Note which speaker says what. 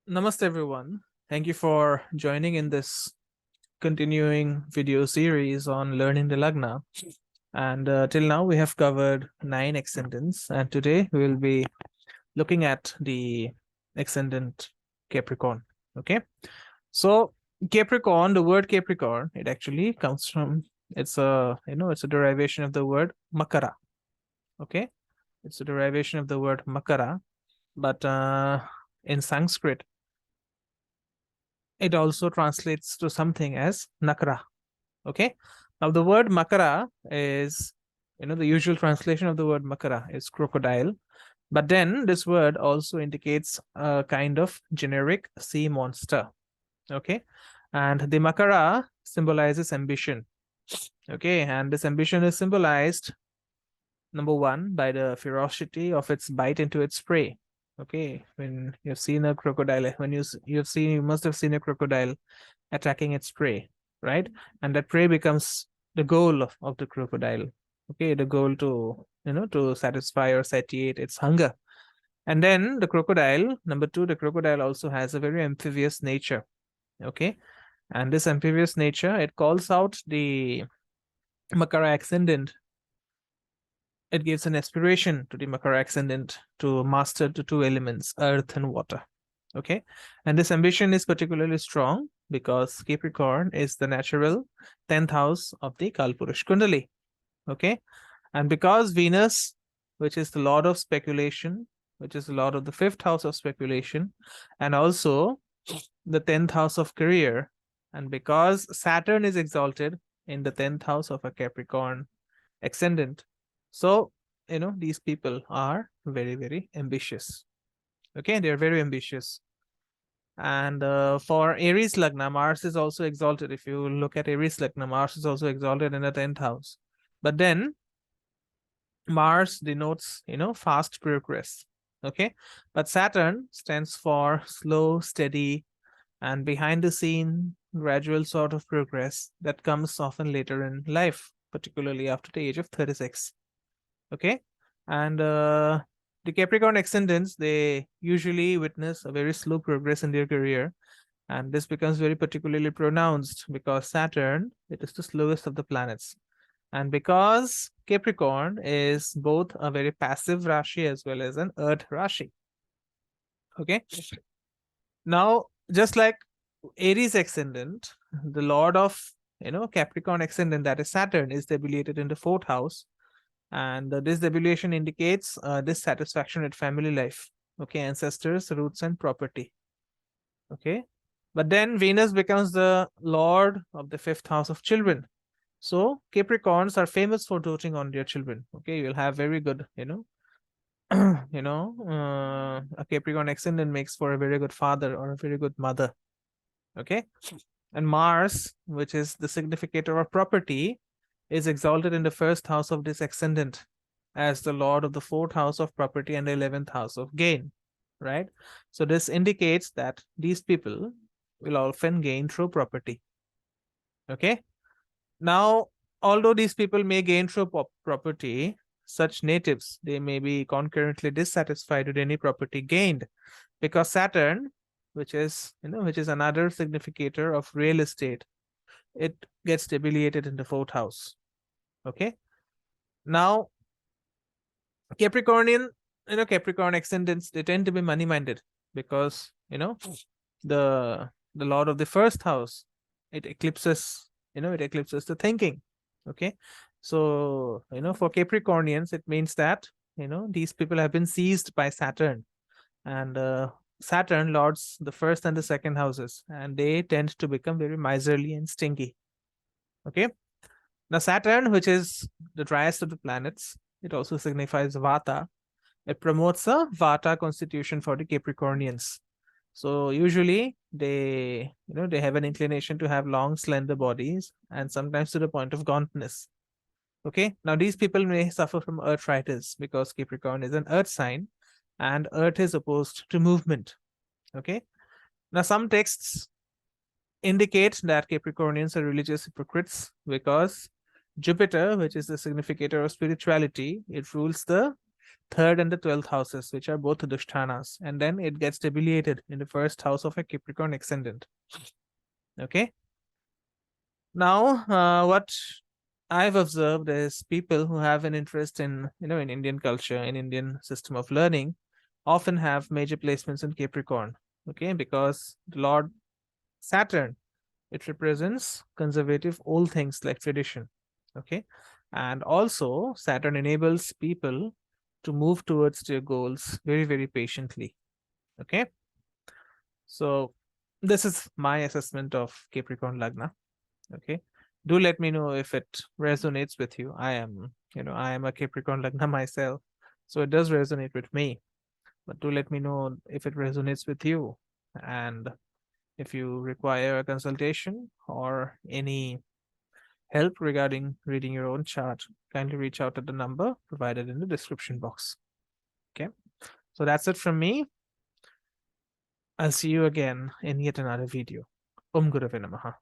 Speaker 1: Namaste everyone. Thank you for joining in this continuing video series on learning the Lagna. And till now we have covered 9 ascendants, and today we will be looking at the ascendant Capricorn. Okay, so Capricorn, the word Capricorn, it actually comes from it's a derivation of the word Makara. Okay, it's a derivation of the word Makara, but in Sanskrit it also translates to something as nakra. Okay, now the word makara is, the usual translation of the word makara is crocodile, but then this word also indicates a kind of generic sea monster. Okay, and the makara symbolizes ambition. Okay, and this ambition is symbolized, number one, by the ferocity of its bite into its prey. Okay, when you've seen a crocodile, when you must have seen a crocodile attacking its prey, right? And that prey becomes the goal of the crocodile. Okay, the goal to satisfy or satiate its hunger. And then the crocodile, number two, the crocodile also has a very amphibious nature. Okay, and this amphibious nature, it calls out the Makara ascendant. It gives an aspiration to the Makara ascendant to master the two elements, earth and water. Okay, and this ambition is particularly strong because Capricorn is the natural 10th house of the Kalpurush Kundali. Okay, and because Venus, which is the lord of speculation, which is the lord of the 5th house of speculation, and also the 10th house of career, and because Saturn is exalted in the 10th house of a Capricorn ascendant, so these people are very, very ambitious. Okay, they're very ambitious. And for Aries Lagna, Mars is also exalted. If you look at Aries Lagna, Mars is also exalted in the 10th house. But then Mars denotes, fast progress. Okay, but Saturn stands for slow, steady, and behind the scene, gradual sort of progress that comes often later in life, particularly after the age of 36. Okay, and the Capricorn ascendants, they usually witness a very slow progress in their career, and this becomes very particularly pronounced because Saturn, it is the slowest of the planets, and because Capricorn is both a very passive Rashi as well as an Earth Rashi. Okay, now just like Aries ascendant, the lord of Capricorn ascendant, that is Saturn, is debilitated in the 4th house, and this debilation indicates dissatisfaction with family life. Okay, ancestors, roots, and property. Okay, but then Venus becomes the lord of the 5th house of children. So Capricorns are famous for doting on their children. Okay, you'll have very good, a Capricorn ascendant makes for a very good father or a very good mother. Okay, and Mars, which is the significator of property, is exalted in the 1st house of this ascendant as the lord of the 4th house of property and the 11th house of gain, right? So this indicates that these people will often gain through property. Okay, now although these people may gain through property, such natives, they may be concurrently dissatisfied with any property gained because Saturn, which is another significator of real estate, it gets debilitated in the 4th house. Okay, now Capricorn ascendants, they tend to be money minded because the lord of the 1st house, it eclipses the thinking. Okay, so for Capricornians, it means that these people have been seized by Saturn, and Saturn lords the 1st and the 2nd houses, and they tend to become very miserly and stingy. Okay, now Saturn, which is the driest of the planets, it also signifies Vata. It promotes a Vata constitution for the Capricornians. So usually they have an inclination to have long, slender bodies, and sometimes to the point of gauntness. Okay, now these people may suffer from earthritis because Capricorn is an earth sign, and earth is opposed to movement. Okay, now some texts indicate that Capricornians are religious hypocrites because Jupiter, which is the significator of spirituality, it rules the 3rd and the 12th houses, which are both Dushthanas, and then it gets debilitated in the 1st house of a Capricorn ascendant. Okay. Now, what I've observed is people who have an interest in, in Indian culture, in Indian system of learning, often have major placements in Capricorn. Okay, because the Lord Saturn, it represents conservative old things like tradition. Okay, and also Saturn enables people to move towards their goals very, very patiently. Okay, so this is my assessment of Capricorn Lagna. Okay, do let me know if it resonates with you. I am a Capricorn Lagna myself, so it does resonate with me. But do let me know if it resonates with you, and if you require a consultation or any help regarding reading your own chart, kindly reach out at the number provided in the description box. Okay, so that's it from me. I'll see you again in yet another video. Gurave Namaha.